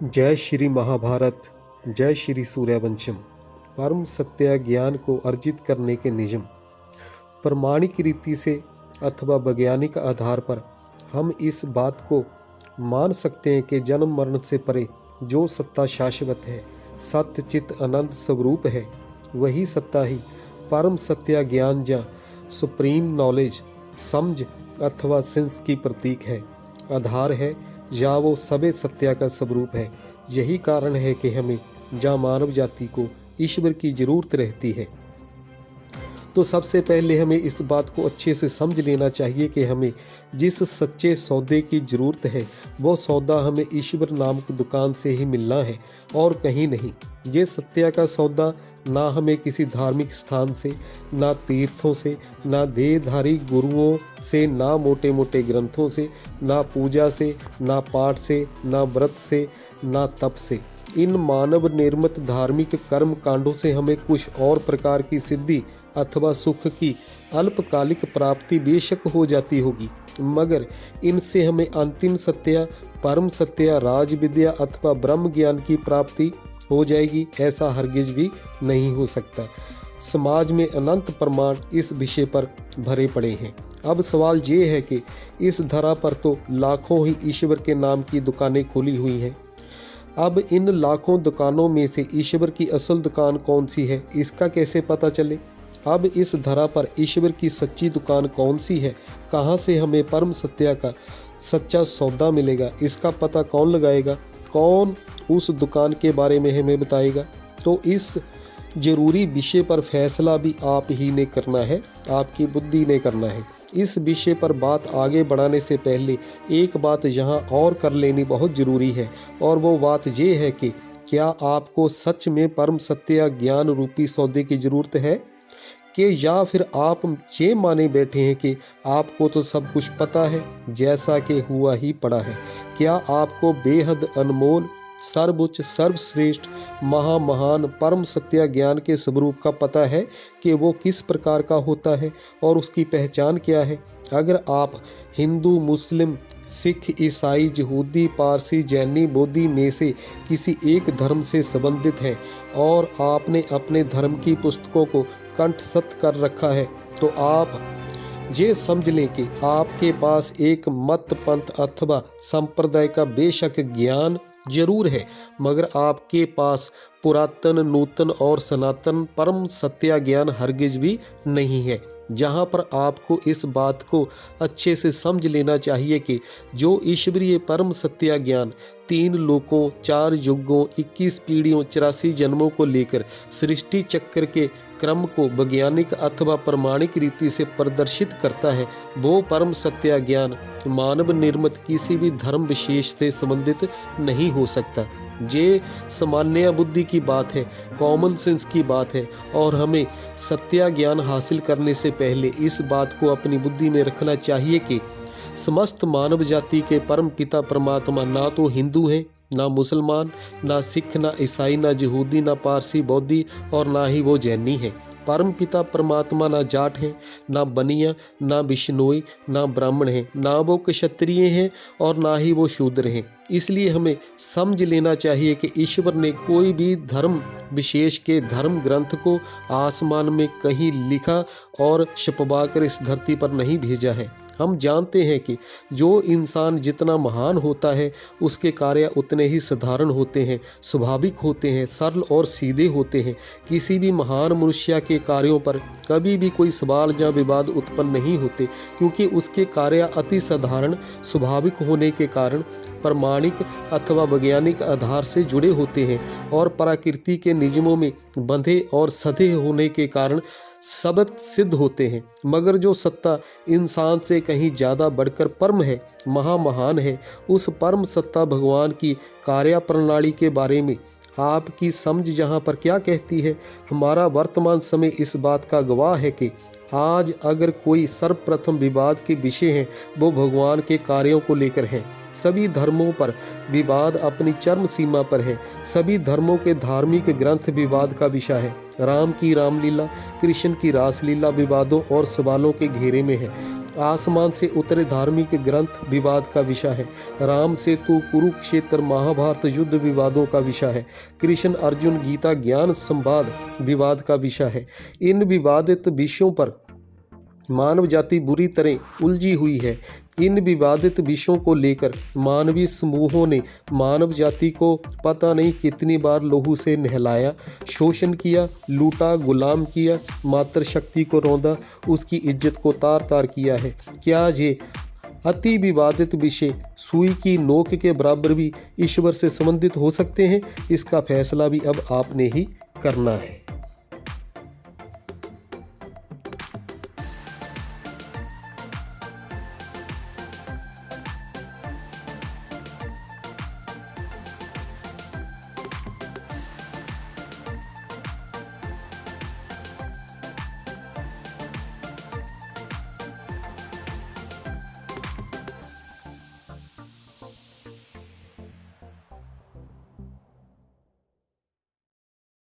जय श्री महाभारत। जय श्री सूर्यवंशम। परम सत्य ज्ञान को अर्जित करने के नियम। प्रमाणिक रीति से अथवा वैज्ञानिक आधार पर हम इस बात को मान सकते हैं कि जन्म मरण से परे जो सत्ता शाश्वत है, सत्य चित अनंत स्वरूप है, वही सत्ता ही परम सत्य ज्ञान या सुप्रीम नॉलेज, समझ अथवा सेंस की प्रतीक है, आधार है, या वो सबे सत्या का स्वरूप है। यही कारण है कि हमें जहाँ मानव जाति को ईश्वर की जरूरत रहती है, तो सबसे पहले हमें इस बात को अच्छे से समझ लेना चाहिए कि हमें जिस सच्चे सौदे की जरूरत है वो सौदा हमें ईश्वर नामक दुकान से ही मिलना है और कहीं नहीं। ये सत्या का सौदा ना हमें किसी धार्मिक स्थान से, ना तीर्थों से, ना देहधारी गुरुओं से, ना मोटे मोटे ग्रंथों से, ना पूजा से, ना पाठ से, ना व्रत से, ना तप से, इन मानव निर्मित धार्मिक कर्म कांडों से हमें कुछ और प्रकार की सिद्धि अथवा सुख की अल्पकालिक प्राप्ति बेशक हो जाती होगी, मगर इनसे हमें अंतिम सत्य, परम सत्य, राज विद्या अथवा ब्रह्म ज्ञान की प्राप्ति हो जाएगी, ऐसा हरगिज भी नहीं हो सकता। समाज में अनंत प्रमाण इस विषय पर भरे पड़े हैं। अब सवाल ये है कि इस धरा पर तो लाखों ही ईश्वर के नाम की दुकानें खुली हुई हैं। अब इन लाखों दुकानों में से ईश्वर की असल दुकान कौन सी है, इसका कैसे पता चले? अब इस धरा पर ईश्वर की सच्ची दुकान कौन सी है, कहाँ से हमें परम सत्या का सच्चा सौदा मिलेगा, इसका पता कौन लगाएगा? कौन उस दुकान के बारे में हमें बताएगा? तो इस जरूरी विषय पर फैसला भी आप ही ने करना है, आपकी बुद्धि ने करना है। इस विषय पर बात आगे बढ़ाने से पहले एक बात यहाँ और कर लेनी बहुत ज़रूरी है, और वो बात ये है कि क्या आपको सच में परम सत्य ज्ञान रूपी सौदे की ज़रूरत है, कि या फिर आप ये माने बैठे हैं कि आपको तो सब कुछ पता है, जैसा कि हुआ ही पड़ा है। क्या आपको बेहद अनमोल, सर्वोच्च, सर्वश्रेष्ठ, महान परम सत्य ज्ञान के स्वरूप का पता है कि वो किस प्रकार का होता है और उसकी पहचान क्या है? अगर आप हिंदू, मुस्लिम, सिख, ईसाई, यहूदी, पारसी, जैनी, बौद्धी में से किसी एक धर्म से संबंधित हैं और आपने अपने धर्म की पुस्तकों को कंठस्थ कर रखा है, तो आप ये समझ लें कि आपके पास एक मत, पंथ अथवा संप्रदाय का बेशक ज्ञान जरूर है, मगर आपके पास पुरातन, नूतन और सनातन परम सत्य ज्ञान हरगिज भी नहीं है। जहाँ पर आपको इस बात को अच्छे से समझ लेना चाहिए कि जो ईश्वरीय परम सत्य ज्ञान 3 लोकों, 4 युगों, 21 पीढ़ियों, 84 जन्मों को लेकर सृष्टि चक्र के क्रम को वैज्ञानिक अथवा प्रमाणिक रीति से प्रदर्शित करता है, वो परम सत्य ज्ञान मानव निर्मित किसी भी धर्म विशेष से संबंधित नहीं हो सकता। ये सामान्य बुद्धि की बात है, कॉमन सेंस की बात है, और हमें सत्य ज्ञान हासिल करने से पहले इस बात को अपनी बुद्धि में रखना चाहिए कि समस्त मानव जाति के परम पिता परमात्मा ना तो हिंदू हैं, ना मुसलमान, ना सिख, ना ईसाई, ना यहूदी, ना पारसी, बौद्धी, और ना ही वो जैनी हैं। परम पिता परमात्मा ना जाट हैं, ना बनिया, ना बिश्नोई, ना ब्राह्मण हैं, ना वो क्षत्रिय हैं और ना ही वो शूद्र हैं। इसलिए हमें समझ लेना चाहिए कि ईश्वर ने कोई भी धर्म विशेष के धर्म ग्रंथ को आसमान में कहीं लिखा और छपवा कर इस धरती पर नहीं भेजा है। हम जानते हैं कि जो इंसान जितना महान होता है उसके कार्य उतने ही साधारण होते हैं, स्वाभाविक होते हैं, सरल और सीधे होते हैं। किसी भी महान मनुष्य के कार्यों पर कभी भी कोई सवाल या विवाद उत्पन्न नहीं होते, क्योंकि उसके कार्य अति साधारण, स्वाभाविक होने के कारण प्रमाणिक अथवा वैज्ञानिक आधार से जुड़े होते हैं और प्रकृति के नियमों में बंधे और सधे होने के कारण सबद सिद्ध होते हैं। मगर जो सत्ता इंसान से कहीं ज़्यादा बढ़कर परम है, महान है, उस परम सत्ता भगवान की कार्य प्रणाली के बारे में आपकी समझ यहाँ पर क्या कहती है? हमारा वर्तमान समय इस बात का गवाह है कि आज अगर कोई सर्वप्रथम विवाद के विषय हैं वो भगवान के कार्यों को लेकर है। सभी धर्मों पर विवाद अपनी चरम सीमा पर है। सभी धर्मों के धार्मिक ग्रंथ विवाद का विषय है। राम की रामलीला, कृष्ण की रासलीला विवादों और सवालों के घेरे में है। आसमान से उतरे धार्मिक ग्रंथ विवाद का विषय है। राम सेतु, कुरुक्षेत्र, महाभारत युद्ध विवादों का विषय है। कृष्ण अर्जुन गीता ज्ञान संवाद विवाद का विषय है। इन विवादित विषयों पर मानव जाति बुरी तरह उलझी हुई है। इन विवादित विषयों को लेकर मानवीय समूहों ने मानव जाति को पता नहीं कितनी बार लहू से नहलाया, शोषण किया, लूटा, गुलाम किया, मातृशक्ति को रौंदा, उसकी इज्जत को तार तार किया है। क्या ये अति विवादित विषय सुई की नोक के बराबर भी ईश्वर से संबंधित हो सकते हैं? इसका फैसला भी अब आपने ही करना है।